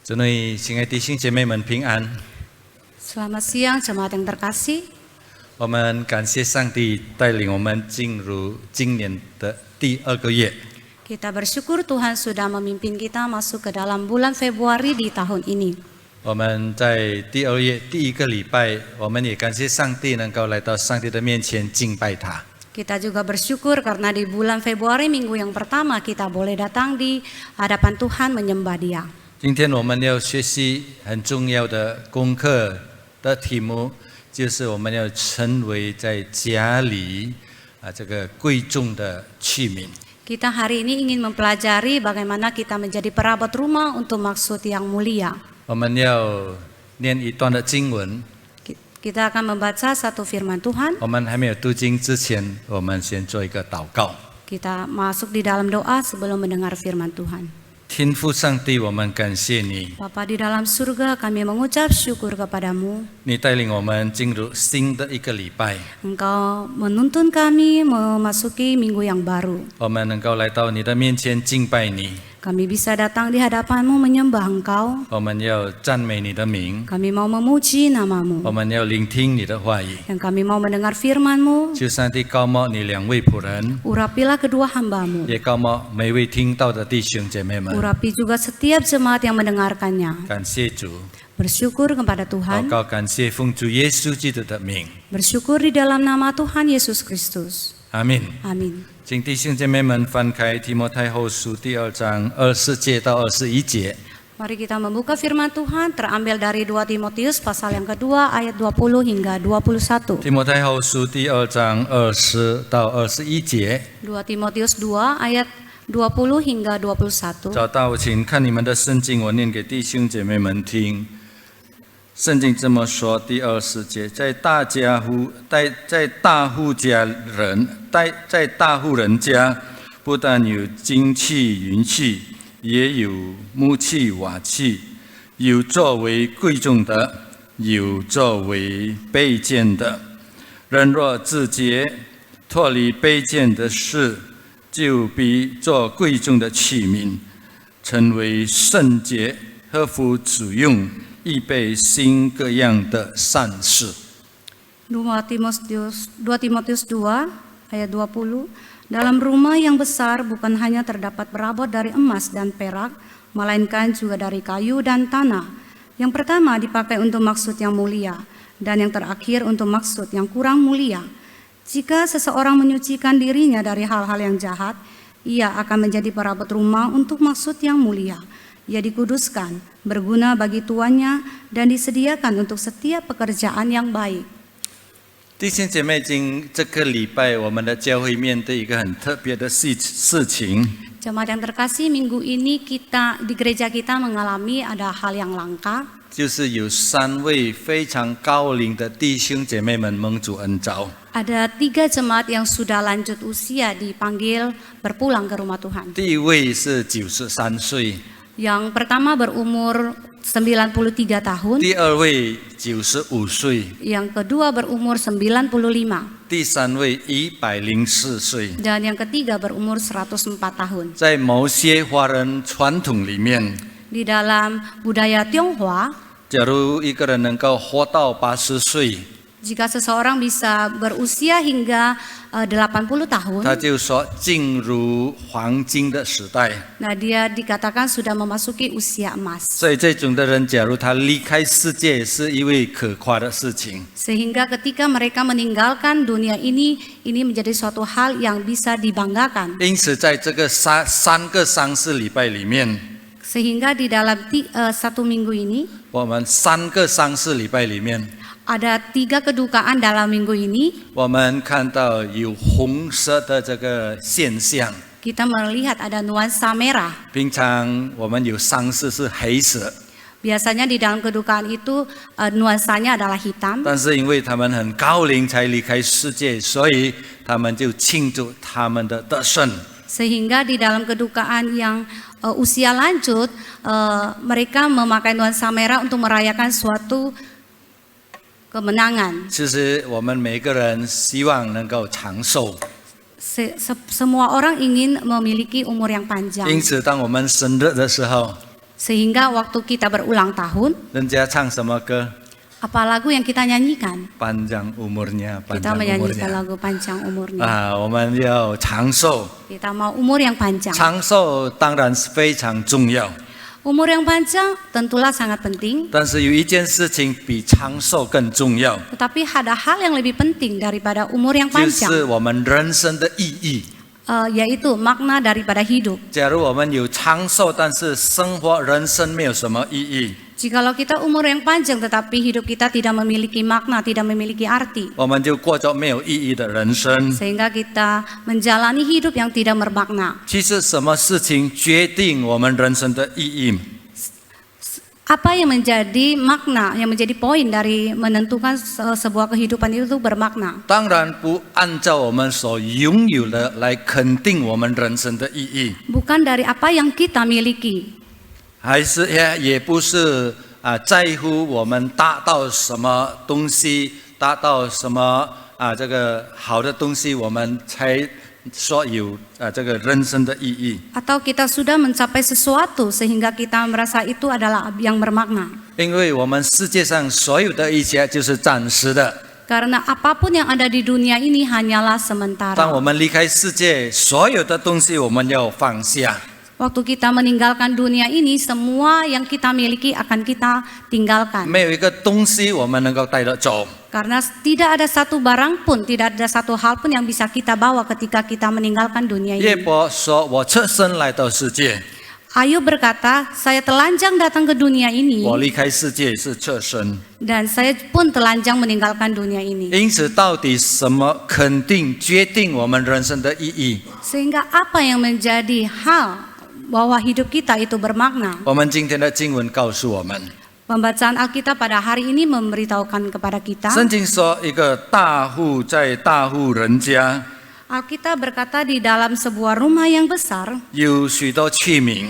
主内亲爱的弟兄姐妹们平安。 Selamat siang jemaat yang terkasih. 我们感谢上帝带领我们进入今年的第2个月。 Kita bersyukur Tuhan sudah memimpin kita masuk ke dalam bulan Februari di tahun ini. 我们在第2月第1个礼拜，我们也感谢上帝能够来到上帝的面前敬拜他。 Kita juga bersyukur karena di bulan Februari minggu yang pertama kita boleh datang di hadapan Tuhan menyembah Dia. 今天我们要学习很重要的功课的题目，就是我们要成为在家里这个贵重的器皿。 Kita hari ini ingin mempelajari bagaimana kita menjadi perabat rumah untuk maksud yang mulia. 我们要念一段的经文。 Kita akan membaca satu firman Tuhan. 我们还没有读经之前，我们先做一个祷告。 Kita masuk di dalam doa sebelum mendengar firman Tuhan. 天父上帝，我们感谢你， Bapa di dalam surga, kami mengucap syukur kepadamu. 你带领我们进入新的一个礼拜， Engkau menuntun kami memasuki minggu yang baru. 我们能够来到你的面前敬拜你， Kami bisa datang di hadapanmu menyembah Engkau. 我们要赞美你的名， Kami mau memuji 我 namamu. 们要聆听你的话语。 Dan kami mau mendengar firman-Mu. 求上帝高摩你2位仆人， Urapilah kedua hamba-Mu. 也高摩每位听到的弟兄姐妹们。 Urapi juga setiap jemaat yang mendengarkannya. 感谢主， Bersyukur kepada 祷 Tuhan. 告感谢奉主耶稣基督的名， Bersyukur di dalam nama Tuhan Yesus Kristus. 阿门。 Amin. 请弟兄姐妹们翻开提摩太后书第2章20节到21节。 Mari kita membuka firman Tuhan terambil dari 2 Timotius pasal yang kedua ayat 20 hingga 21. 提摩太后书第2章20到21节。 2 Timotius 2 ayat 20 hingga 21. 找到，请看你们的圣经，我念给弟兄姐妹们听。圣经这么说，第20节，在大户人家，不但有金器银器，也有木器瓦器，有作为贵重的，有作为卑贱的。人若自洁，脱离卑贱的事，就必做贵重的器皿，成为圣洁，合乎主用，预备新各样的善事。 2 Timotius 2 ayat 20. Dalam rumah yang besar bukan hanya terdapat perabot dari emas dan perak, melainkan juga dari kayu dan tanah. Yang pertama dipakai untuk maksud yang mulia, dan yang terakhir untuk maksud yang kurang mulia. Jika seseorang menyucikan dirinya dari hal-hal yang jahat, ia akan menjadi perabot rumah untuk maksud yang mulia. Ia dikuduskan, berguna bagi tuannya, dan disediakan untuk setiap pekerjaan yang baik. 弟兄姐妹，这个礼拜我们的教会面对一个很特别的事情， Jemaat yang terkasih, minggu ini kita di gereja kita mengalami ada hal yang langka. 就是有3位非常高龄的弟兄姐妹们蒙主恩召。 Ada 3 jemaat yang sudah lanjut usia dipanggil berpulang ke rumah Tuhan. 第一位是93岁， Yang pertama berumur 93 tahun, 第二位95岁， yang kedua berumur 95, 第三位104岁。 dan yang ketiga berumur 104 tahun. 在某些华人传统里面， Di dalam budaya Tionghoa, 假如一个人能够活到80岁， jika seseorang bisa berusia hingga 80 tahun, 他就说进入黄金的时代。 nah dia dikatakan sudah memasuki usia emas. 所以这种的人，假如他离开世界，是一位可夸的事情。 Sehingga ketika mereka meninggalkan dunia ini menjadi suatu hal yang bisa dibanggakan. 因此，在这个三个丧事礼拜里面， Sehingga di dalam 1 minggu ini, 我们3个丧事礼拜里面， ada 3 kedukaan dalam minggu ini. 我们看到有红色的这个现象。 Kita melihat ada nuansa merah. 平常我们有丧事是黑色， Biasanya di dalam kedukaan itu nuansanya adalah hitam. 但是因为他们很高龄才离开世界，所以他们就庆祝他们的得胜。 Sehingga di dalam kedukaan yang usia lanjut, mereka memakai nuansa merah untuk merayakan suatu kemenangan. 其实我们每个人希望能够长寿， Semua orang ingin memiliki umur yang panjang. 因此当我们生日的时候， Sehingga waktu kita berulang tahun, 人家唱什么歌？ apa lagu yang kita nyanyikan? panjang umurnya, Kita panjang menyanyikan umurnya. lagu panjang umurnya. 啊，我们要长寿， Kita mau umur yang panjang. 长寿当然是非常重要。 Umur yang panjang tentulah sangat penting, 但是有一件事情比长寿更重要， tetapi ada hal yang lebih penting daripada umur yang 就 panjang, 是我们人生的意义。 yaitu makna daripada hidup. 假如我们有长寿，但是生活人生没有什么意义， Jikalau kita umur yang panjang tetapi hidup kita tidak memiliki makna, tidak memiliki arti, 我们就过着没有意义的人生。 sehingga kita menjalani hidup yang tidak bermakna. 其实什么事情决定我们人生的意义？ Apa yang menjadi makna, yang menjadi poin dari menentukan sebuah kehidupan itu bermakna? 当然不按照我们所拥有的来肯定我们人生的意义， Bukan dari apa yang kita miliki, 还是也不是在乎我们达到什么东西，达到什么这个好的东西，我们才说有这个人生的意义。 atau kita sudah mencapai sesuatu sehingga kita merasa itu adalah yang bermakna. 因为我们世界上所有的一切就是暂时的， Karena apapun yang ada di dunia ini hanyalah 当 sementara. 我们离开世界，所有的东西我们要放下。 Waktu kita meninggalkan dunia ini, semua yang kita miliki akan kita tinggalkan. 没有一个东西我们能够带得走。 Karena tidak ada satu barang pun, tidak ada satu hal pun yang bisa kita bawa ketika kita meninggalkan dunia 约 ini. 伯说：“我侧身来到世界， Ayub berkata, saya telanjang datang ke dunia ini 我离开世界是侧身。 dan saya pun telanjang meninggalkan dunia ini. 因此，到底什么肯定决定我们人生的意义？ Sehingga apa yang menjadi hal bahwa hidup kita itu bermakna? 我们今天的经文告诉我们， Pembacaan Alkitab pada hari ini memberitahukan kepada kita. 圣经说，一个大户在大户人家 Alkitab berkata di dalam sebuah rumah yang besar 有许多器皿，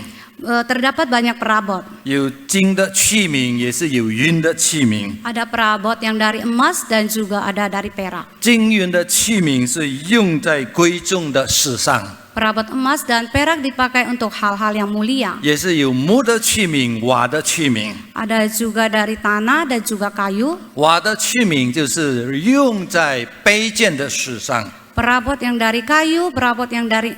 terdapat banyak perabot. 有金的器皿，也是有银的器皿。 Ada perabot yang dari emas dan juga ada dari perak. 金银的器皿是用在贵重的事上， Perabot emas dan perak dipakai untuk hal-hal yang mulia. 也是有木的器皿、瓦的器皿。 Ada juga dari tanah dan juga kayu. 瓦的器皿就是用在卑贱的事上。 Perabot yang dari kayu, perabot yang dari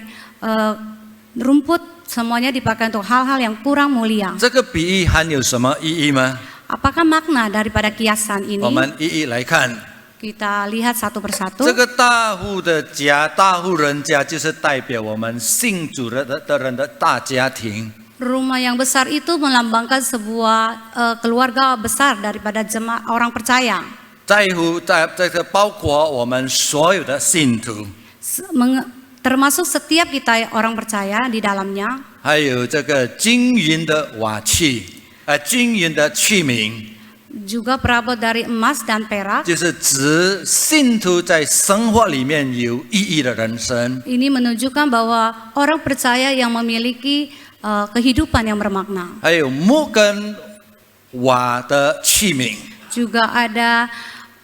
rumput, semuanya dipakai untuk hal-hal yang kurang mulia. 这个比喻含有什么意义吗？ Apakah makna daripada kiasan 我 ini? 们一一来看。 Kita lihat satu persatu. 这个大户的家，大户人家就是代表我们信主的人的大家庭。 Rumah yang besar itu melambangkan sebuah keluarga besar daripada jemaat orang percaya. 在乎在这个包括我们所有的信徒， Termasuk setiap kita orang percaya di dalamnya. 还有这个金银的瓦器，金银的器皿， Juga perabot dari emas dan perak. 就是指信徒在生活里面有意义的人生。 Ini menunjukkan bahwa orang percaya yang memiliki kehidupan yang bermakna. 还有木跟瓦的器皿， Juga ada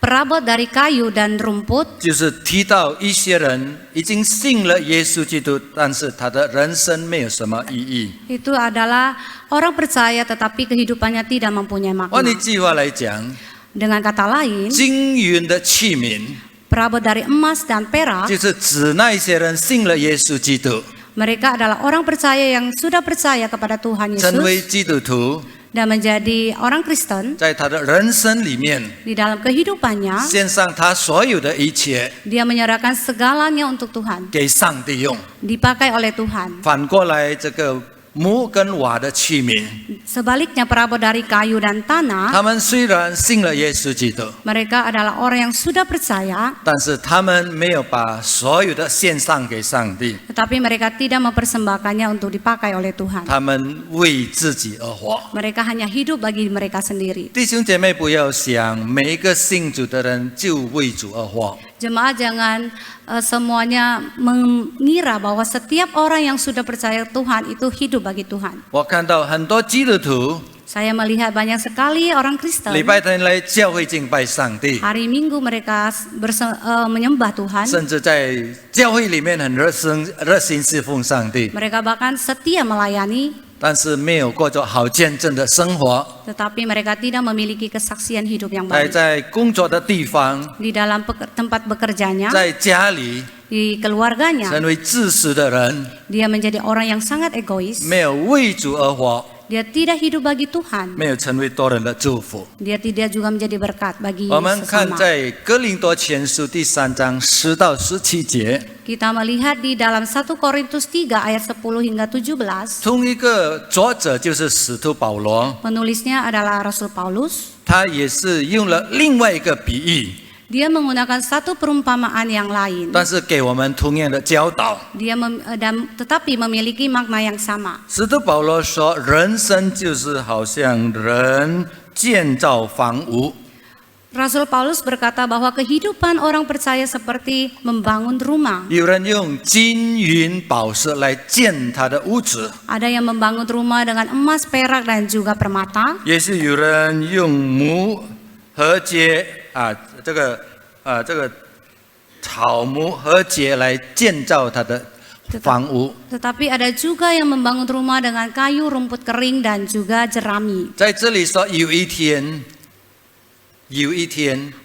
perabot dari kayu dan rumput. 就是提到一些人已经信了耶稣基督，但是他的人生没有什么意义。 Itu adalah orang percaya tetapi kehidupannya tidak mempunyai 换 makna. 一句话来讲， Dengan kata lain, 金银的器皿 perabot dari emas dan perak, 就是指那一些人信了耶稣基督， mereka adalah orang percaya yang sudah percaya kepada Tuhan 成为 Yesus 基督徒， dan menjadi orang Kristen. 在他的人生里面 Di dalam kehidupannya, 献上他所有的一切 dia menyerahkan segalanya untuk Tuhan, 给上帝用。 dipakai oleh Tuhan. 反过来，这个木跟瓦的器皿， Sebaliknya perabot dari kayu dan tanah, 他们虽然信了耶稣基督， mereka adalah orang yang sudah percaya, 但是他们没有把所有的献上给上帝， tetapi mereka tidak mempersembahkannya untuk dipakai oleh Tuhan. 他们为自己而活。 Mereka hanya hidup bagi mereka sendiri. 弟兄姐妹，不要想每一个信主的人就为主而活。 Jemaat jangan semuanya mengira bahwa setiap orang yang sudah percaya Tuhan itu hidup bagi Tuhan. 我看到很多基督徒 Saya melihat banyak sekali orang Kristen 礼拜天来教会敬拜上帝， hari Minggu mereka menyembah Tuhan. 甚至在教会里面很热心侍奉上帝。 Mereka bahkan setia melayani. 但是没有过着好见证的生活。 tetapi mereka tidak memiliki kesaksian hidup yang 还 baik. 在工作的地方， Di dalam tempat bekerjanya, 在家里 di keluarganya, 成为自私的人， dia menjadi orang yang sangat egois. 没有为主而活， Dia tidak hidup bagi Tuhan. 没有成为多人的祝福。 Dia tidak juga menjadi berkat bagi 我们看 sesama. 在哥林多前书第3章10到17节， Kita melihat di dalam 1 Korintus 3 ayat 10 hingga 17, 同一个作者就是使徒保罗， penulisnya adalah Rasul Paulus. 他也是用了另外一个比喻， Dia menggunakan satu perumpamaan yang lain. 但是给我们同样的教导。 Tetapi memiliki makna yang sama. 使徒保罗说，人生就是好像人建造房屋， Rasul Paulus berkata bahwa kehidupan orang percaya seperti membangun rumah. 有人用金银宝石来建他的屋子， Ada yang membangun rumah dengan emas, perak, dan juga permata. 也是有人用木和秸这个草木和秸来建造他的房屋。 Tetapi ada juga yang membangun rumah dengan kayu, rumput kering, dan juga jerami. 在这里说，有一天，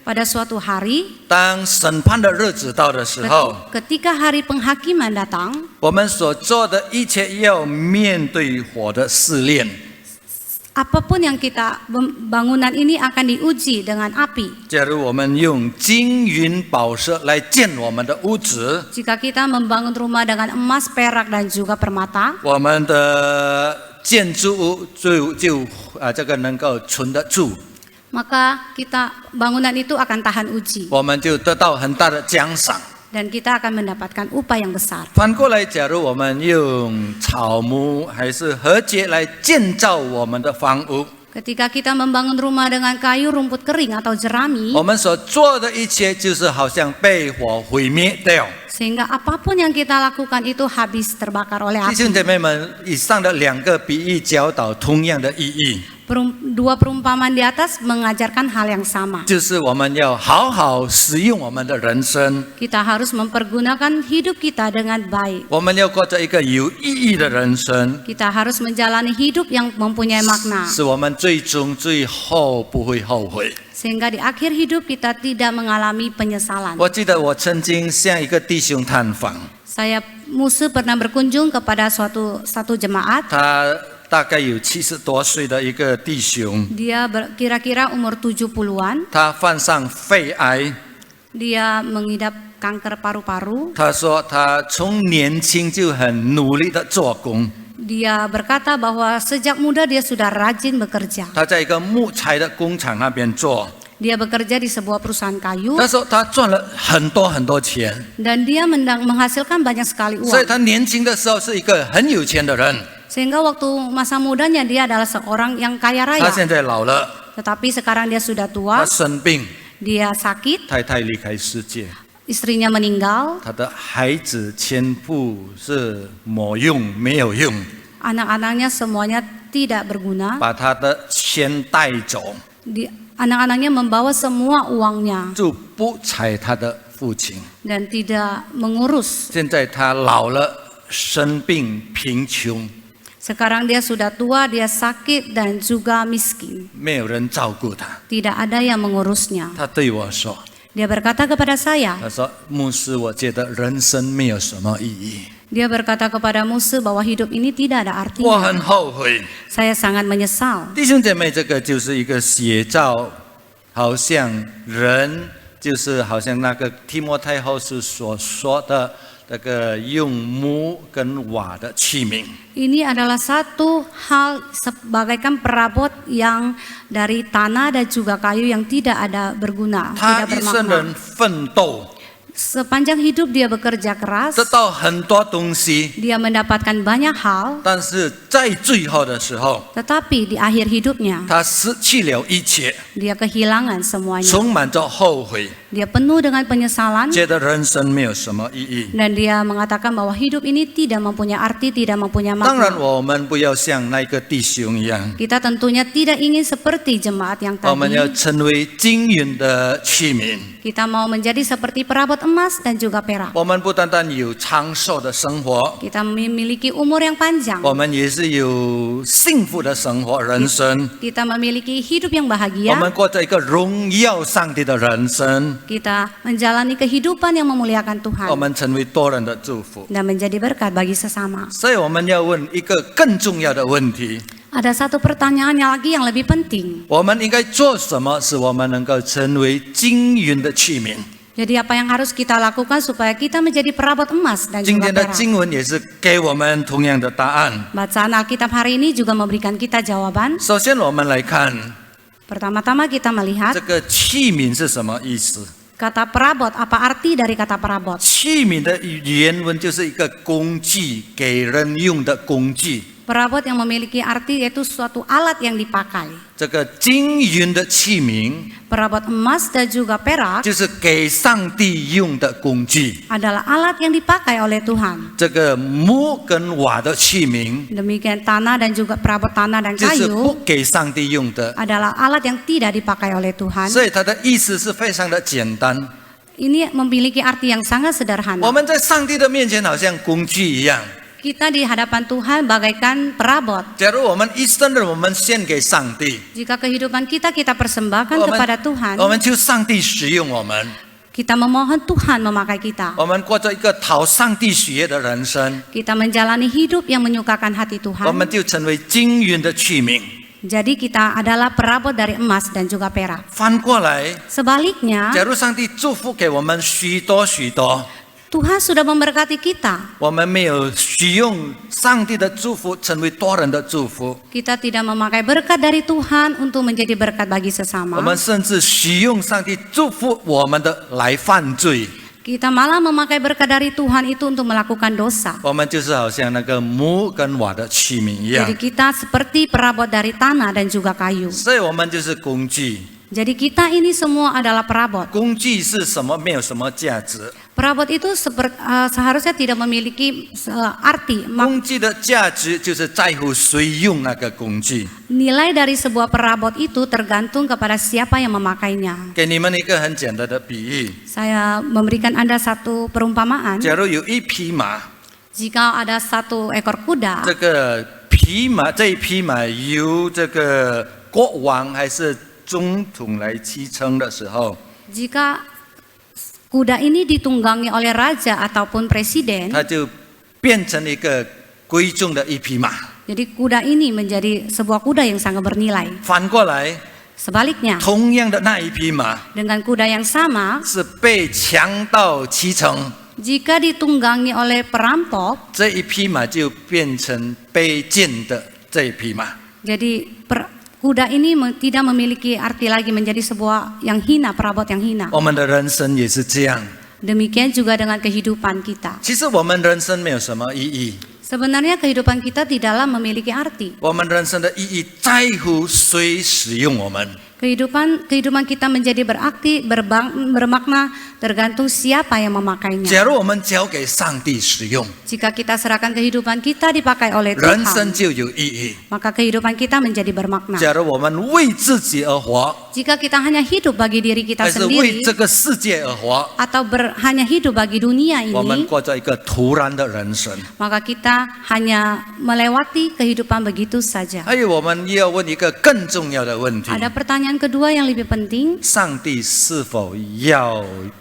Pada suatu hari, 当审判的日子到的时候， ketika hari penghakiman datang, 我们所做的一切要面对火的试炼。 apapun yang kita bangunan ini akan diuji dengan api. 假如我们用金银宝石来建我们的屋子， Jika kita membangun rumah dengan emas, perak, dan juga permata, 我们的建筑物这个能够存得住， maka bangunan itu akan tahan uji 我们就得到很大的奖赏。 dan kita akan mendapatkan upah yang besar. 反过来，假如我们用草木还是和秸来建造我们的房屋， Ketika kita membangun rumah dengan kayu, rumput kering, atau jerami, 我们所做的一切就是好像被火毁灭掉。 sehingga apapun yang kita lakukan itu habis terbakar oleh 弟兄 api. 姐妹们，以上的两个比喻教导同样的意义， Dua perumpamaan di atas mengajarkan hal yang sama. 就是我们要好好使用我们的人生， Kita harus mempergunakan hidup kita dengan baik. 我们要过着一个有意义的人生， Kita harus menjalani hidup yang mempunyai makna, 使我们最终最后不会后悔。 sehingga di akhir hidup kita tidak mengalami penyesalan. 我记得我曾经向一个弟兄探访， Saya pernah berkunjung kepada satu jemaat. 他大概有70多岁的一个弟兄， Dia kira-kira umur 70-an. 他患上肺癌。 Dia mengidap kanker paru-paru. 他说他从年轻就很努力的做工， Dia berkata bahwa sejak muda dia sudah rajin bekerja. 他在一个木材的工厂那边做。 Dia bekerja di sebuah perusahaan kayu 他说他赚了很多钱， dan dia menghasilkan banyak sekali 所以 uang. 他年轻的时候是一个很有钱的人。 Sehingga waktu masa mudanya dia adalah seorang yang kaya 他 raya. 现在老了， Tetapi sekarang dia sudah 他 tua, 生病， dia sakit, 太太离开世界， istrinya meninggal, 他的孩子全部是没用，没有用， anak-anaknya semuanya tidak berguna. 把他的钱带走， Anak-anaknya membawa semua uangnya 就不睬他的父亲。 dan tidak mengurus. 现在他老了，生病，贫穷， Sekarang dia sudah tua, dia sakit dan juga miskin. 没有人照顾他。 Tidak ada yang mengurusnya. 他对我说 Dia berkata kepada saya, 他说牧师，我觉得人生没有什么意义， dia berkata kepada musuh bahwa hidup ini tidak ada 我 artinya. 很后悔。 Saya sangat menyesal. 弟兄姐妹，这个就是一个写照，好像人就是好像那个提摩太后书所说的那个用木跟瓦的器皿。 Ini adalah satu hal sebagaikan perabot yang dari tanah dan juga kayu yang tidak ada berguna, 他 tidak 一生 bermakna. 人奋斗， Sepanjang hidup dia bekerja keras, 得到很多东西， dia mendapatkan banyak hal, 但是在最后的时候， tetapi di akhir hidupnya 他失去了一切， dia kehilangan semuanya 充满着后悔。dia penuh dengan penyesalan, 觉得人生没有什么意义。 dan dia mengatakan bahwa hidup ini tidak mempunyai arti, tidak mempunyai 当然， makna. 我们不要像那个弟兄一样， Kita tentunya tidak ingin seperti jemaat yang 我们要 tadi. 成为金银的器皿。 Kita mau menjadi seperti perabot emas dan juga perak. 我们不单单有长寿的生活， Kita memiliki umur yang panjang. 我们也是有幸福的生活人生。 Kita memiliki hidup yang 我 bahagia. 们过着一个荣耀上帝的人生， Kita menjalani kehidupan yang memuliakan 我 Tuhan 们成为多人的祝福。 dan menjadi berkat bagi sesama. 所以我们要问一个更重要的问题： Ada satu pertanyaan lagi yang lebih penting. 我们应该做什么，使我们能够成为金银的器皿？ Jadi apa yang harus kita lakukan supaya kita menjadi perabot emas dan 今 juga 天的 perak? 经文也是给我们同样的答案。 Bacaan Alkitab hari ini juga memberikan kita jawaban. 首先，我们来看 Pertama-tama kita melihat 这个器皿是什么意思。 kata perabot. Apa arti dari kata perabot? 器皿的原文就是一个工具，给人用的工具。 Perabot yang memiliki arti yaitu suatu alat yang dipakai. 这个金银的器皿 Perabot emas dan juga perak 就是给上帝用的工具。 adalah alat yang dipakai oleh Tuhan. 这个木跟瓦的器皿 Demikian tanah dan juga perabot tanah dan 就是不 kayu 给上帝用的， adalah alat yang tidak dipakai oleh Tuhan. 所以它的意思是非常的简单。 Ini memiliki arti yang sangat 我 sederhana. 们在上帝的面前好像工具一样。 Kita di hadapan Tuhan bagaikan perabot. 假如我们一生的我们献给上帝， Jika kehidupan kita persembahkan 我们 kepada Tuhan, 我们求上帝使用我们， kita memohon Tuhan memakai kita. 我们过着一个讨上帝喜悦的人生， Kita menjalani hidup yang menyukakan hati 我 Tuhan. 们就成为金银的器皿。 Jadi kita adalah perabot dari emas dan juga perak. 翻过来， Sebaliknya, 假如上帝祝福给我们许多许多， Tuhan sudah memberkati kita. 我们没有使用上帝的祝福成为多人的祝福， Kita tidak memakai berkat dari Tuhan untuk menjadi berkat bagi 我 sesama. 们甚至使用上帝祝福我们的来犯罪。 Kita malah memakai berkat dari Tuhan itu untuk melakukan dosa. 我们就是好像那个木跟瓦的器皿一样 Jadi，kita seperti perabot dari tanah dan juga kayu. 所以我们就是工具。 Jadi kita ini semua adalah perabot. 工具是什么？没有什么价值。 Perabot itu seharusnya tidak memiliki arti. 工具的价值就是在乎谁用那个工具。 Nilai dari sebuah perabot itu tergantung kepada siapa yang memakainya. 给你们一个很简单的比喻： Saya memberikan Anda satu perumpamaan. 假如有一匹马， Jika ada satu ekor kuda, 这个匹马这一匹马由这个国王还是总统来骑乘的时候， jika kuda ini ditunggangi oleh raja ataupun presiden, 它就变成一个贵重的一匹马。 jadi kuda ini menjadi sebuah kuda yang sangat bernilai. 反过来， Sebaliknya, 同样的那一匹马 dengan kuda yang sama, 是被强盗骑乘， jika ditunggangi oleh perampok, 这一匹马就变成卑贱的这一匹马。 jadi kuda ini tidak memiliki arti lagi menjadi sebuah yang hina, perabot yang hina. 我们的人生也是这样。 Demikian juga dengan kehidupan kita. 其实我们人生没有什么意义， Sebenarnya kehidupan kita tidaklah memiliki arti. 我们人生的意义在乎谁使用我们。 Kehidupan kita menjadi berarti, bermakna tergantung siapa yang memakainya. 假如我们交给上帝使用， Jika kita serahkan kehidupan kita dipakai oleh 人 Tuhan, 生就有意义。 maka kehidupan kita menjadi bermakna. 假如我们为自己而活， Jika kita hanya hidup bagi diri kita 还是为 sendiri 这个世界而活， atau hanya hidup bagi dunia 我们 ini, 过着一个突然的人生。 maka kita hanya melewati kehidupan begitu saja. 还有，我们要问一个更重要的问题： Ada pertanyaan kedua yang lebih penting, 上帝是否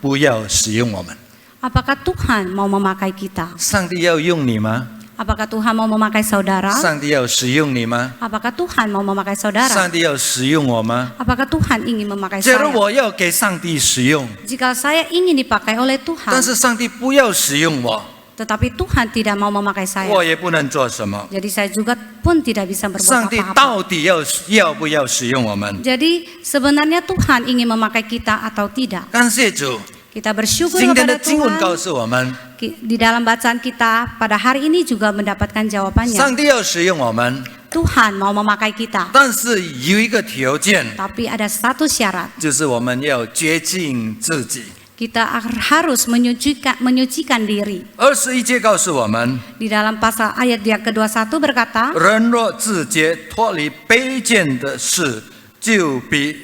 不要使用我们？ apakah Tuhan mau memakai kita? 上帝要用你吗？ Apakah Tuhan mau memakai saudara? 上帝要使用你吗？ Apakah Tuhan mau memakai saudara? 上帝要使用我吗？ Apakah Tuhan ingin memakai 假如 saya? 我要给上帝使用， Jika saya ingin dipakai oleh 但 Tuhan, 是上帝不要使用我， tetapi Tuhan tidak mau memakai saya, 我也不能做什么。 jadi saya juga pun tidak bisa 上 berbuat 帝 apa-apa. 到底要不要使用我们？ Jadi sebenarnya Tuhan ingin memakai kita atau tidak? 感谢主， Kita bersyukur 今天的 kepada 经文告 Tuhan. 诉我们， Di dalam bacaan kita pada hari ini juga mendapatkan jawabannya. 上帝要使用我们， Tuhan mau memakai kita. 但是有一个条件， Tapi ada satu syarat, 就是我们要洁净自己。 kita harus menyucikan diri. 21节告诉我们， Di dalam pasal ayat yang ke-21 berkata, 人若自洁，脱离卑贱的事，就必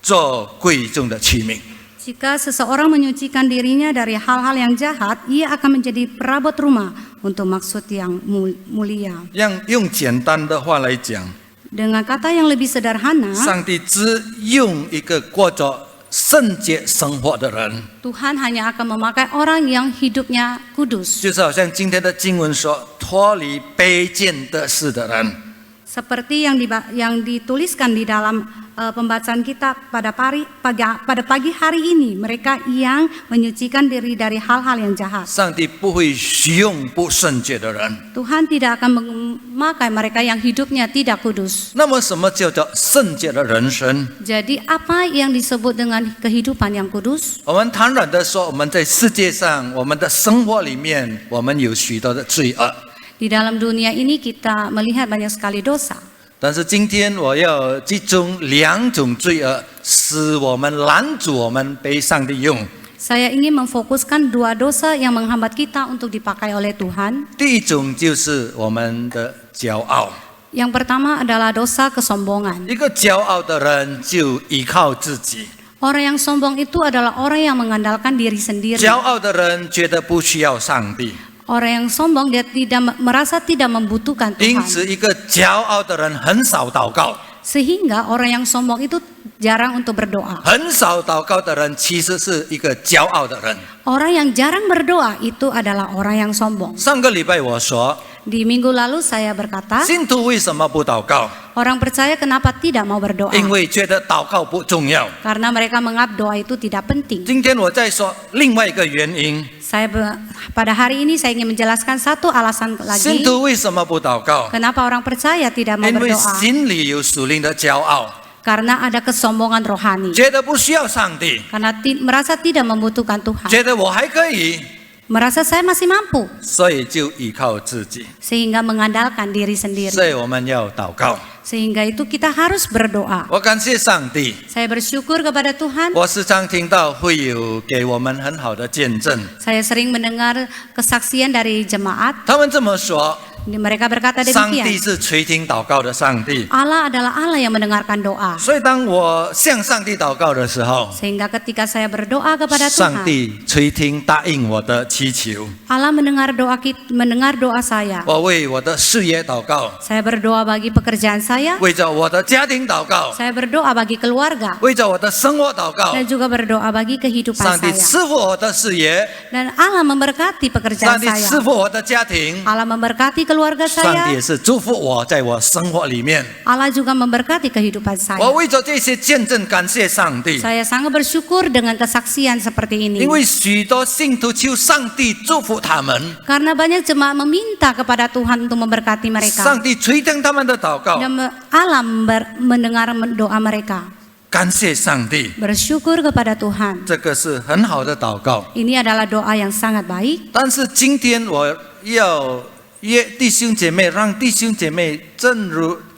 做贵重的器皿。 jika seseorang menyucikan dirinya dari hal-hal yang jahat, ia akan menjadi perabot rumah untuk maksud yang mulia. 用简单的话来讲， Dengan kata yang lebih sederhana, 上帝只用一个过着圣洁生活的人， Tuhan hanya akan memakai orang yang hidupnya kudus. 就是好像今天的经文说，脱离卑贱的事的人。 Seperti yang dituliskan di dalam pembacaan kita pada pagi hari ini, mereka yang menyucikan diri dari hal-hal yang jahat. 上帝不会用不圣洁的人。 Tuhan tidak akan memakai mereka yang hidupnya tidak kudus. 那么，什么叫做圣洁的人生？ Jadi apa yang disebut dengan kehidupan yang kudus? 我们坦然的说，我们在世界上，我们的生活里面，我们有许多的罪恶。 Di dalam dunia ini kita melihat banyak sekali dosa. 但是今天我要集中两种罪恶，使我们拦阻我们被上帝用。 Saya ingin memfokuskan dua dosa yang menghambat kita untuk dipakai oleh Tuhan. 第一种就是我们的骄傲， Yang pertama adalah dosa kesombongan. 一个骄傲的人就依靠自己， Orang yang sombong itu adalah orang yang mengandalkan diri sendiri. 骄傲的人觉得不需要上帝， Orang yang sombong dia merasa tidak membutuhkan 因 Tuhan. 此一个骄傲的人很少祷告， Sehingga orang yang sombong itu jarang untuk berdoa. 很少祷告的人其实是一个骄傲的人。 Orang yang jarang berdoa itu adalah orang yang sombong. 上个礼拜我说， Di minggu lalu saya berkata, 信徒为什么不祷告？ orang percaya kenapa tidak mau berdoa? 因为觉得祷告不重要。 Karena mereka menganggap doa itu tidak penting. 今天我再说另外一个原因， Pada hari ini saya ingin menjelaskan satu alasan 信 lagi 徒为什么不祷告？ kenapa orang percaya tidak mau 因为 berdoa. 心里有属灵的骄傲， Karena ada kesombongan rohani. 觉得不需要上帝， Karena merasa tidak membutuhkan Tuhan. 觉得我还可以， Merasa saya masih mampu. 所以就依靠自己。 Sehingga mengandalkan diri 所 sendiri. 以我们要祷告。 Sehingga itu kita harus berdoa. 我感谢上帝， Saya bersyukur kepada Tuhan. 我时常听到会有给我们很好的见证， Saya sering mendengar kesaksian dari jemaat. 他们这么说： Mereka berkata 上帝 demikian. 是垂听祷告的上帝。 Allah adalah Allah yang mendengarkan doa. 所以当我向上帝祷告的时候， Sehingga ketika saya berdoa kepada 上 Tuhan, 帝垂听答应我的祈求。 Allah mendengar doa saya. 我为我的事业祷告， Saya berdoa bagi pekerjaan saya. 为着我的家庭祷告， Saya berdoa bagi keluarga. 为着我的生活祷告。 Dan juga berdoa bagi kehidupan 上帝 saya. 赐福我的事业， Dan Allah memberkati 上 pekerjaan 帝 saya. 赐福我的家庭， Allah memberkati keluarga 上帝 saya. 也是祝福我在我生活里面。 Allah juga memberkati kehidupan 我 saya. 为着这些见证感谢上帝， Saya sangat bersyukur dengan kesaksian seperti ini. 因为许多信徒求上帝祝福他们， Karena banyak jemaat meminta kepada Tuhan untuk memberkati mereka. 上帝垂听他们的祷告， Dan Allah mendengar doa mereka. 感谢上帝， Bersyukur kepada Tuhan. 这个是很好的祷告。 Ini adalah doa yang sangat baik. 但是今天我要约弟兄姐妹，让弟兄姐妹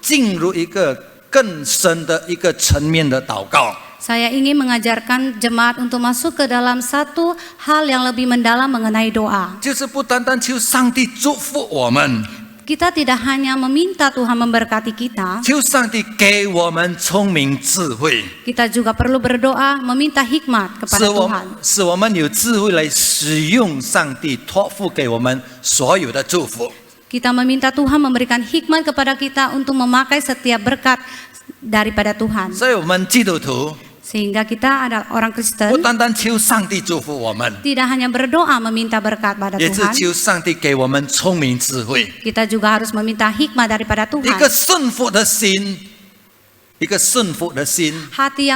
进入一个更深的一个层面的祷告。 Saya ingin mengajarkan jemaat untuk masuk ke dalam satu hal yang lebih mendalam mengenai doa. 就是不单单求上帝祝福我们， Kita tidak hanya meminta Tuhan memberkati kita, 求上帝给我们聪明智慧， kita juga perlu berdoa meminta hikmat kepada Tuhan. 使我们有智慧来使用上帝托付给我们所有的祝福。 Kita meminta Tuhan memberikan hikmat kepada kita untuk memakai setiap berkat daripada Tuhan. 所以我们基督徒 Sehingga kita adalah orang 不 Kristen 单单求上帝祝福我们， tidak hanya berdoa meminta berkat pada 也是 Tuhan. 求上帝给我们聪明智慧， Kita juga harus meminta hikmat daripada 一个 Tuhan. 顺服的心，一个顺服的心。 Hati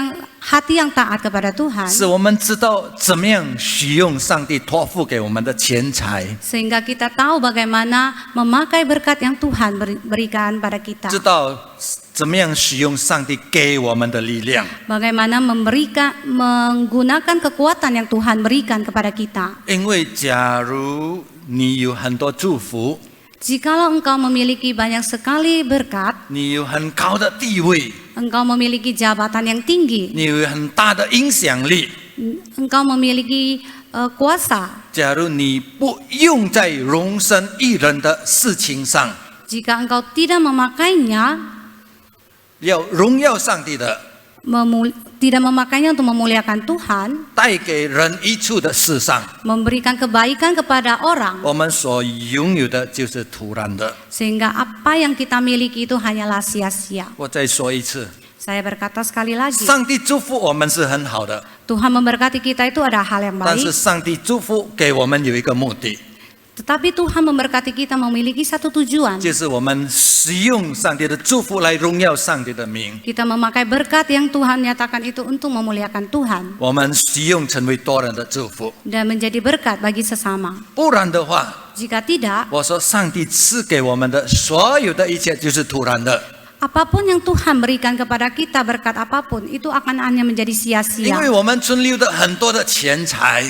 yang taat kepada Tuhan. 使我们知道怎么样使用上帝托付给我们的钱财， Sehingga kita tahu bagaimana memakai berkat yang Tuhan berikan pada kita. 知道怎么样使用上帝给我们的力量。 Bagaimana menggunakan kekuatan yang Tuhan berikan kepada kita. 因为假如你有很多祝福， Jikalau engkau memiliki banyak sekali berkat, 你有很高的地位， engkau memiliki jabatan yang tinggi, 你有很大的影响力。 engkau memiliki kuasa. 假如你不用在荣神益人的事情上， Jika engkau tidak memakainya, 要荣耀上帝的， tidak memakainya untuk memuliakan Tuhan, 带给人益处的事上， memberikan kebaikan kepada orang, 我们所拥有的就是突然的。 sehingga apa yang kita miliki itu hanyalah sia-sia. 我再说一次， Saya berkata sekali lagi, 上帝祝福我们是很好的， Tuhan memberkati kita itu ada hal yang 但是 baik, 上帝祝福给我们有一个目的， tetapi Tuhan memberkati kita memiliki satu tujuan. 就是我们使用上帝的祝福来荣耀上帝的名， Kita memakai berkat yang Tuhan nyatakan itu untuk memuliakan Tuhan 我们使用成为多人的祝福。 dan menjadi berkat bagi sesama. 不然的话， Jika tidak, 我说上帝赐给我们的所有的一切就是突然的， apapun yang Tuhan berikan kepada kita, berkat apapun, itu akan hanya menjadi 因 sia-sia. 为我们存留的很多的钱财，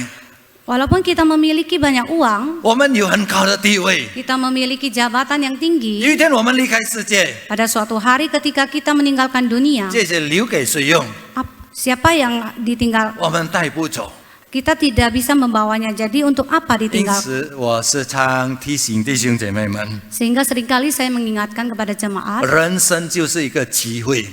Walaupun kita memiliki banyak uang, 我们有很高的地位， kita memiliki jabatan yang 有 tinggi, 一天我们离开世界， pada suatu hari ketika kita meninggalkan dunia, 这些留给谁用？ siapa yang ditinggal? 我们带不走。 Kita tidak bisa membawanya, jadi untuk apa 因 ditinggal? 此，我时常提醒弟兄姐妹们， Sehingga seringkali saya mengingatkan kepada jemaat, 人生就是一个机会。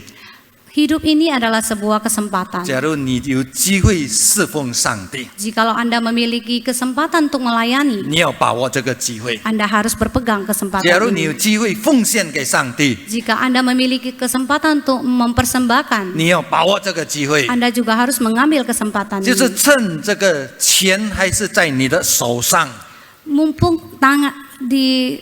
hidup ini adalah sebuah kesempatan. 假如你有机会侍奉上帝， Jikalau Anda memiliki kesempatan untuk melayani, 你要把握这个机会。 Anda harus berpegang 假 kesempatan 如你有 ini. 机会奉献给上帝， Jika Anda memiliki kesempatan untuk mempersembahkan, 你要把握这个机会， Anda juga harus mengambil kesempatan 就是 ini. 趁这个钱还是在你的手上， Mumpung di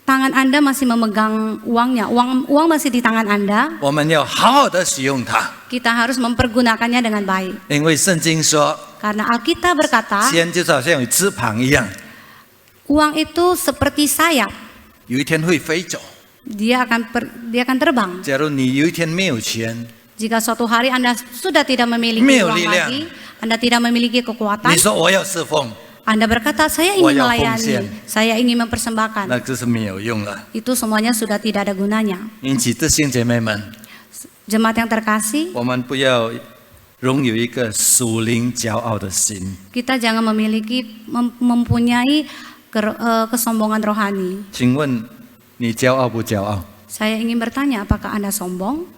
tangan Anda masih memegang uangnya, uang masih di tangan Anda, 我们要好好的使用它。 kita harus mempergunakannya dengan baik. 因为圣经说， Karena Alkitab berkata, 钱就好像有翅膀一样， uang itu seperti sayap, 有一天会飞走。 dia akan terbang. 假如你有一天没有钱， Jika suatu hari Anda sudah tidak memiliki Meo uang lilang. lagi, Anda tidak memiliki kekuatan, 你说我要侍奉， Anda berkata, saya Wah, ingin ya, melayani, fungsian. saya ingin mempersembahkan. 那就是没有用了。 Itu semuanya sudah tidak ada gunanya. 因此，弟兄姐妹们， Jemaat yang terkasih, 我们不要拥有一个属灵骄傲的心。 kita jangan mempunyai kesombongan rohani. 请问你骄傲不骄傲？ Saya ingin bertanya, apakah Anda sombong?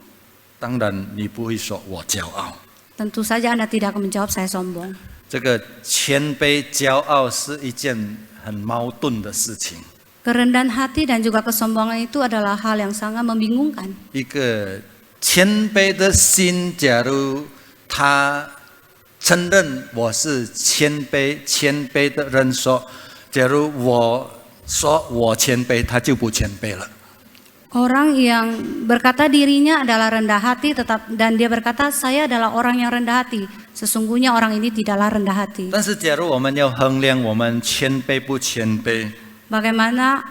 当然，你不会说我骄傲。 Tentu saja Anda tidak akan menjawab saya sombong. 这个谦卑、骄傲是一件很矛盾的事情。 Kerendahan hati dan juga kesombongan itu adalah hal yang sangat membingungkan. 一个谦卑的心，假如他承认我是谦卑的人说，假如我说我谦卑，他就不谦卑了。 Orang yang berkata dirinya adalah rendah hati dan dia berkata saya adalah orang yang rendah hati. Sesungguhnya orang ini tidaklah rendah hati. 但是，假如我们要衡量我们谦卑不谦卑， Bagaimana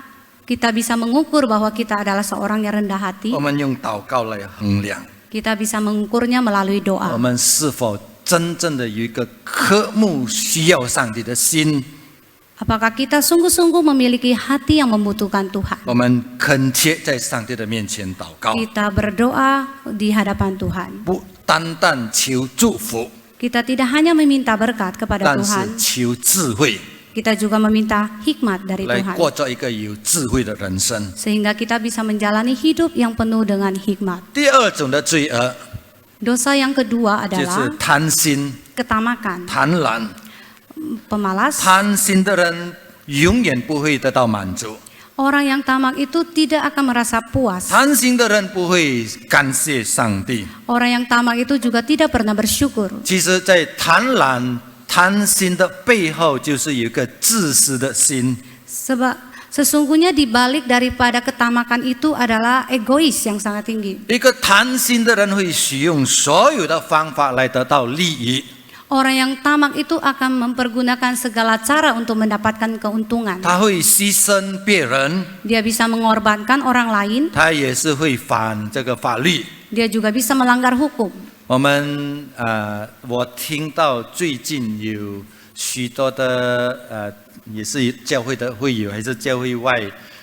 kita bisa mengukur bahwa kita adalah seorang yang rendah hati? 我们用祷告来衡量， Kita bisa mengukurnya melalui 我 doa. 们是否真正的有一个渴慕需要上帝的心？ Apakah kita sungguh-sungguh memiliki hati yang membutuhkan Tuhan? 我们恳切在上帝的面前祷告， Kita berdoa di hadapan Tuhan. 不单单求祝福， Kita tidak hanya meminta berkat kepada 但 Tuhan, 是求智慧， kita juga meminta hikmat dari 来 Tuhan. 过着一个有智慧的人生。 Sehingga kita bisa menjalani hidup yang penuh dengan hikmat. 第二种的罪恶 Dosa yang kedua 就是 adalah 贪心、 ketamakan, 贪婪。 pemalas. 贪心的人永远不会得到满足， Orang yang tamak itu tidak akan merasa puas. 贪心的人不会感谢上帝。 Orang yang tamak itu juga tidak pernah bersyukur. 其实，在贪婪、贪心的背后，就是有一个自私的心。 Sebab sesungguhnya di balik daripada ketamakan itu adalah egois yang sangat tinggi. 一个贪心的人会使用所有的方法来得到利益， Orang yang tamak itu akan mempergunakan segala cara untuk mendapatkan keuntungan. 他会牺牲别人， Dia bisa mengorbankan orang lain, 他也是会反这个法律。 dia juga bisa melanggar hukum. 我听到最近有许多的也是教会的会友，还是教会外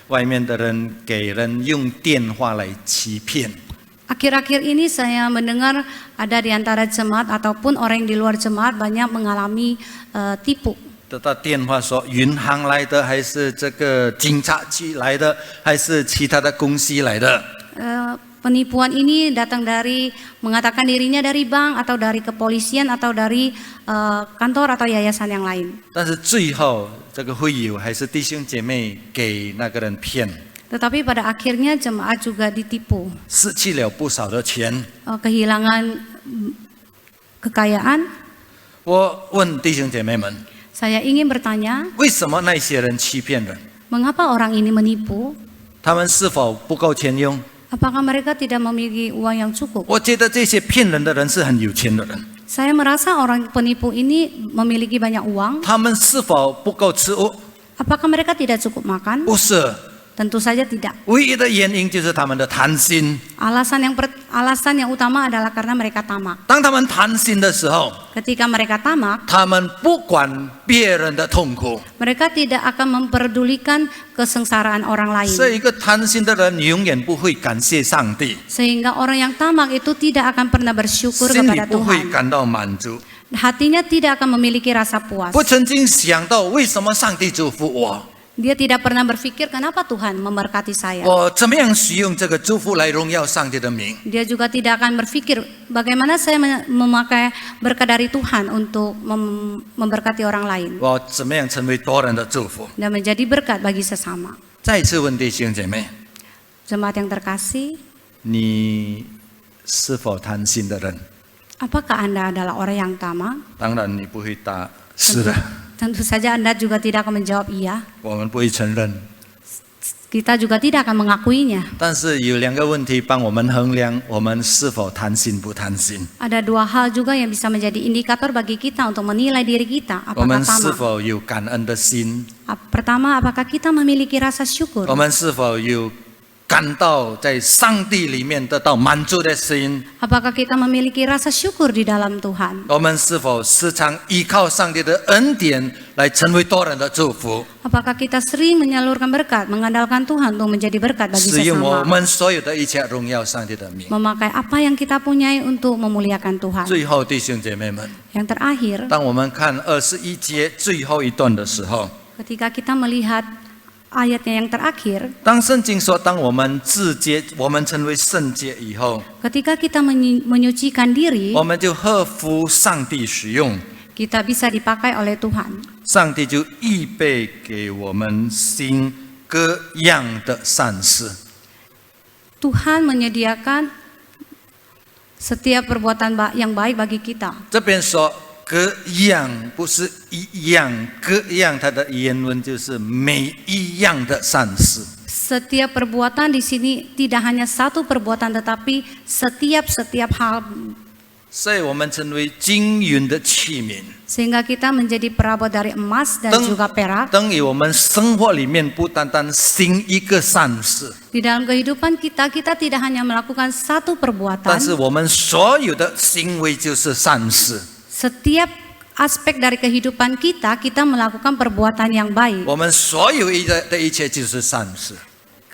外面的人给人用电话来欺骗。 Akhir-akhir ini saya mendengar ada di antara jemaat ataupun orang yang di luar jemaat banyak mengalami tipu. 得到电话说银行来的，还是这个警察局来的，还是其他的公司来的？ Penipuan ini datang dari mengatakan dirinya dari bank atau dari kepolisian atau dari kantor atau yayasan yang lain. 但是最后这个会友还是弟兄姐妹给那个人骗， Tetapi pada akhirnya jemaat juga ditipu, 失去了不少的钱。 kehilangan kekayaan. 我问弟兄姐妹们， Saya ingin bertanya, 为什么那些人欺骗人？ mengapa orang ini menipu? 他们是否不够钱用？ Apakah mereka tidak memiliki uang yang cukup? 我觉得这些骗人的人是很有钱的人。 Saya merasa orang penipu ini memiliki banyak uang. 他们是否不够吃物？ Apakah mereka tidak cukup makan? 不是， Tentu saja tidak. 唯一的原因就是他们的贪心。 Alasan yang utama adalah karena mereka tamak. 当他们贪心的时候， Ketika mereka tamak, 他们不管别人的痛苦。 mereka tidak akan memperdulikan kesengsaraan orang lain. 所以一个贪心的人永远不会感谢上帝， Sehingga orang yang tamak itu tidak akan pernah bersyukur 心里 kepada 不会 Tuhan. 感到满足， Hatinya tidak akan memiliki rasa puas. 不曾经想到为什么上帝祝福我， Dia tidak pernah berpikir kenapa Tuhan memberkati saya. 我怎么样使用这个祝福来荣耀上帝的名。 Dia juga tidak akan berpikir bagaimana saya memakai berkat dari Tuhan untuk memberkati orang lain 我怎么样成为多人的祝福？ dan menjadi berkat bagi sesama. 再次问弟兄姐妹， Jemaat yang terkasih, 你是否贪心的人？ apakah Anda adalah orang yang tamak? 当然你不会答是的， Tentu saja Anda juga tidak akan menjawab iya. 我们不会承认。 Kita juga tidak akan mengakuinya. 但是有两个问题帮我们衡量我们是否贪心不贪心。 Ada dua hal juga yang bisa menjadi indikator bagi kita untuk menilai diri kita 我们 apakah 是 tamak. 否有感恩的心？ Pertama, apakah kita memiliki rasa syukur? 我们是否有感到在上帝里面得到满足的心？ Apakah kita memiliki rasa syukur di dalam Tuhan? 我们是否时常依靠上帝的恩典来成为多人的祝福， Apakah kita sering menyalurkan berkat, mengandalkan Tuhan untuk menjadi berkat bagi 使用我 sesama? 们所有的一切荣耀上帝的名？ Memakai apa yang kita punyai untuk memuliakan Tuhan. 最后，弟兄姐妹们， Yang terakhir, 当我们看21节最后一段的时候， ketika kita melihat ayatnya yang terakhir, 当圣经说，当我们自洁，我们成为圣洁以后， ketika kita menyucikan diri, 我们就合乎上帝使用， kita bisa dipakai oleh Tuhan. 上帝就预备给我们行各样的善事。 Tuhan menyediakan setiap perbuatan yang baik bagi kita. 这边说各样不是一样，各样它的原文就是每一样的善事。 Setiap perbuatan di sini tidak hanya satu perbuatan, tetapi setiap hal, 所以我们成为均匀的器皿， sehingga kita menjadi perabot dari emas dan juga perak. 等于我们生活里面不单单行一个善事， Di dalam kehidupan kita tidak hanya melakukan satu 但 perbuatan, 是我们所有的行为就是善事。 setiap aspek dari kehidupan kita melakukan perbuatan yang baik. 我们所有的一切就是善事。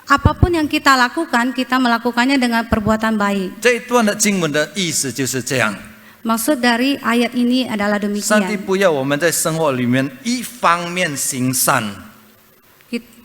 Apapun yang kita lakukan, kita melakukannya dengan perbuatan baik. 这一段的经文的意思就是这样。 Maksud dari ayat ini adalah 上帝 demikian. 不要我们在生活里面一方面行善，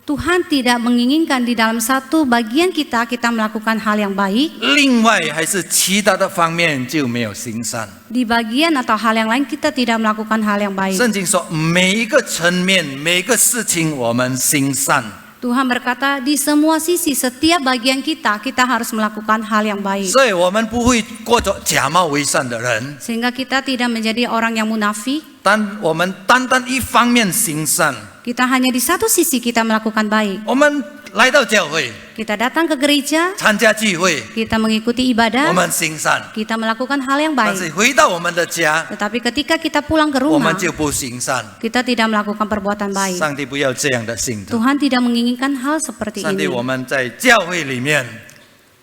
Tuhan tidak menginginkan di dalam satu bagian kita melakukan hal yang baik, 另外还是其他的方面就没有行善。 di bagian atau hal yang lain kita tidak melakukan hal yang baik. 圣经说，每一个层面、每个事情，我们行善。 Tuhan berkata di semua sisi, setiap bagian kita harus melakukan hal yang baik. 所以我们不会过着假冒为善的人， Sehingga kita tidak menjadi orang yang munafik. 但我们单单一方面行善。 Kita hanya di satu sisi kita melakukan baik. 我们来到教会， Kita datang ke gereja, 参加聚会， kita mengikuti 我 ibadah, 们行善。 kita melakukan hal yang 但是 baik. 回到我们的家， Tetapi ketika kita pulang ke 我 rumah, 们就不行善。 kita tidak melakukan perbuatan baik. 上帝不要这样的信徒。 Tuhan tidak menginginkan hal seperti 上帝， ini. 我们在教会里面，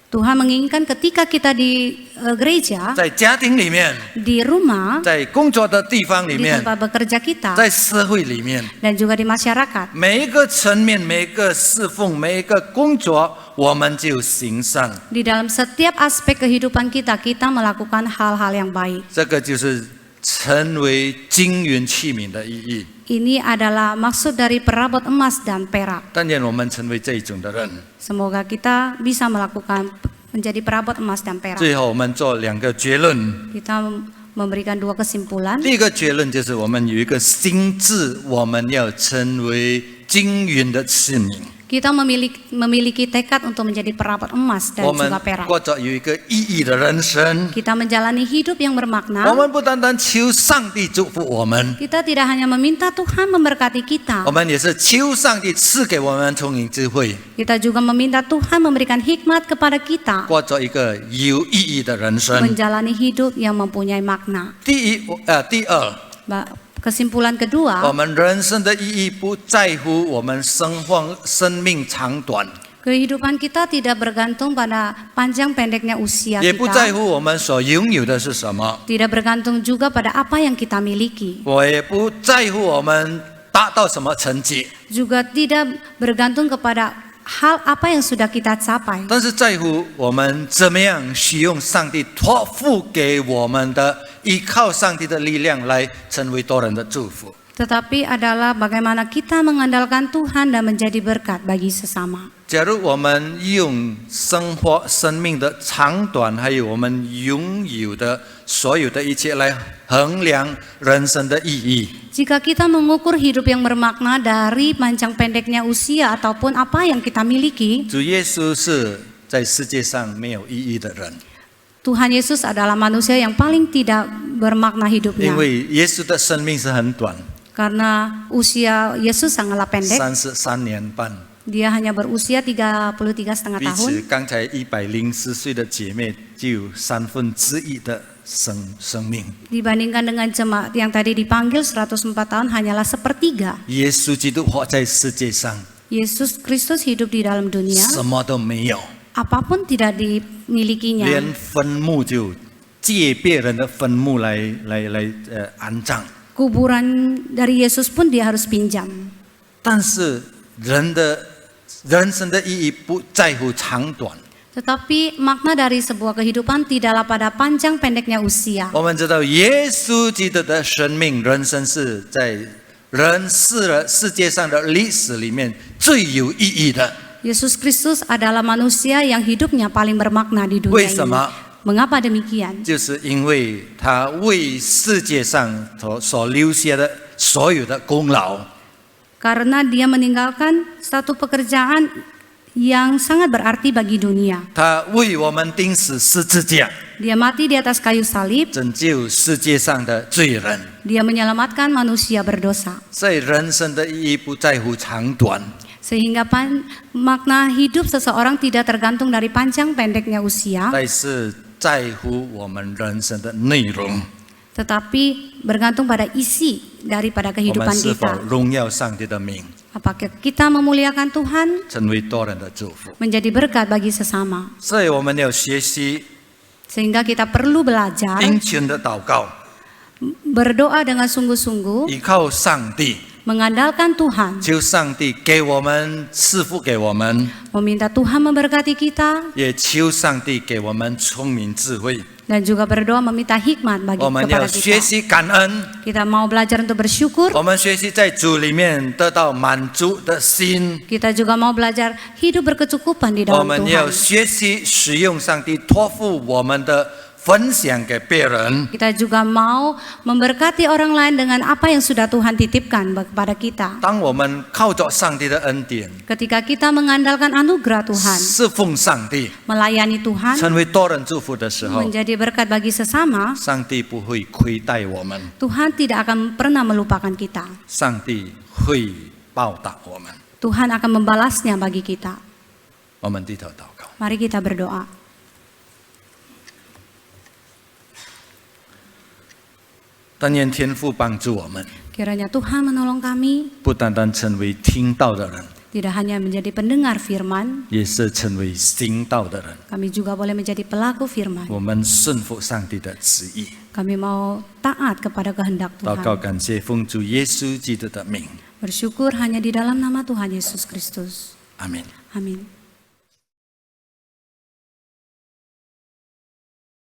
Tuhan menginginkan ketika kita di gereja, 在家庭里面， di rumah, 在工作的地方里 di 面， tempat bekerja kita, 在社会里面， dan juga di masyarakat. 每一个层面、每一个侍奉、每一个工作，我们就行善。 Di dalam setiap aspek kehidupan kita, kita melakukan hal-hal yang baik. 这个就是成为金银器皿的意义。 Ini adalah maksud dari perabot emas dan perak. 但愿我们成为这一种的人。 Semoga kita bisa melakukan menjadi perabot emas dan perak. 最后，我们做2个结论。 Kita memberikan 2 kesimpulan. 第一个结论就是我们有一个心智，我们要成为金银的器皿。 Kita memiliki tekad untuk menjadi perabot emas dan 我们 juga perak. 过着有一个意义的人生。 Kita menjalani hidup yang 我 bermakna. 们不单单求上帝祝福我们， Kita tidak hanya meminta Tuhan memberkati kita. 我们也是求上帝赐给我们聪明智慧， Kita juga meminta Tuhan memberikan hikmat kepada kita. 过着一个有意义的人生。 Menjalani hidup yang mempunyai makna. 第二， Kesimpulan 我 kedua, 们人生的意义不在乎我们生命长短， kehidupan kita tidak bergantung pada panjang pendeknya usia 也不在 kita. 乎我们所拥有的是什么， Tidak bergantung juga pada apa yang kita miliki. 我也不在乎我们达到什么成绩， Juga tidak bergantung kepada hal apa yang sudah kita capai. 但是在乎我们怎么样使用上帝托付给我们的，依靠上帝的力量来成为多人的祝福。 Tetapi adalah bagaimana kita mengandalkan Tuhan dan menjadi berkat bagi sesama. 假如我们用生命的长短，还有我们拥有的所有的一切来衡量人生的意义， Jika kita mengukur hidup yang bermakna dari panjang pendeknya usia ataupun apa yang kita miliki, 主耶稣是在世界上没有意义的人， Tuhan Yesus adalah manusia yang paling tidak bermakna 因 hidupnya. 为耶稣的生命是很短， Karena usia Yesus sangatlah pendek, 33年半。 dia hanya berusia 33,5 比起 tahun. 刚才104岁的姐妹，就有1/3的生命。 Dibandingkan dengan jemaat yang tadi dipanggil 104 tahun hanyalah sepertiga. 耶稣基督活在世界上， Yesus Kristus hidup di dalam dunia, 什么都没有， apapun tidak dimilikinya. 连坟墓就借别人的坟墓来安葬。 Kuburan dari Yesus pun dia harus pinjam. 但是人生的意义不在乎长短。 Tetapi makna dari sebuah kehidupan tidaklah pada panjang pendeknya usia. 我们知道耶稣基督的生命人生是在世界上的历史里面最有意义的。 Yesus Kristus adalah manusia yang hidupnya paling bermakna di dunia 为什 ini. 么？ Mengapa demikian? 就是因为他为世界上所留下的所有的功劳， Karena dia meninggalkan satu pekerjaan yang sangat berarti bagi dunia. 他为我们钉死十字架， Dia mati di atas kayu salib, 拯救世界上的罪人。 dia menyelamatkan manusia berdosa. 所以人生的意义不在乎长短， Sehingga makna hidup seseorang tidak tergantung dari panjang pendeknya usia, 但是在乎我们人生的内容。 tetapi bergantung pada isi daripada 我 kehidupan 们是否 kita. 荣耀上帝的名， Apakah kita memuliakan Tuhan, 成为多人的祝福？ menjadi berkat bagi sesama. 所以我们要学习 Sehingga kita perlu belajar 殷勤的祷告， berdoa dengan sungguh-sungguh, 依靠上帝， mengandalkan Tuhan, 求上帝给我们赐福给我们， meminta Tuhan memberkati kita, 也求上帝给我们聪明智慧。 dan juga berdoa meminta hikmat bagi 我们要 kepada 学 kita. 习感恩， Kita mau belajar untuk bersyukur, 我们学习在主里面得到满足的心。 kita juga mau belajar hidup berkecukupan di 我 dalam 们要 Tuhan. 学习使用上帝托付我们的分享给别人。 Kita juga mau memberkati orang lain dengan apa yang sudah Tuhan titipkan kepada kita. 当我们靠着上帝的恩典， Ketika kita mengandalkan anugerah Tuhan, 侍奉上帝， melayani Tuhan, 成为多人祝福的时候， menjadi berkat bagi sesama, 上帝不会亏待我们， Tuhan tidak akan pernah melupakan kita. 上帝会报答我们。 Tuhan akan membalasnya bagi kita. 我们低头祷告。 Mari kita berdoa. 但愿天父帮助我们， Kiranya Tuhan menolong kami, 不单单成为听到的人， Tidak hanya menjadi pendengar firman, 也是成为行道的人。 kami juga boleh menjadi pelaku firman. 我们顺服上帝的旨意， Kami mau taat kepada kehendak 祷告 Tuhan. 感谢奉主耶稣基督的名， Bersyukur hanya di dalam nama Tuhan Yesus Kristus. 阿门。 Amin.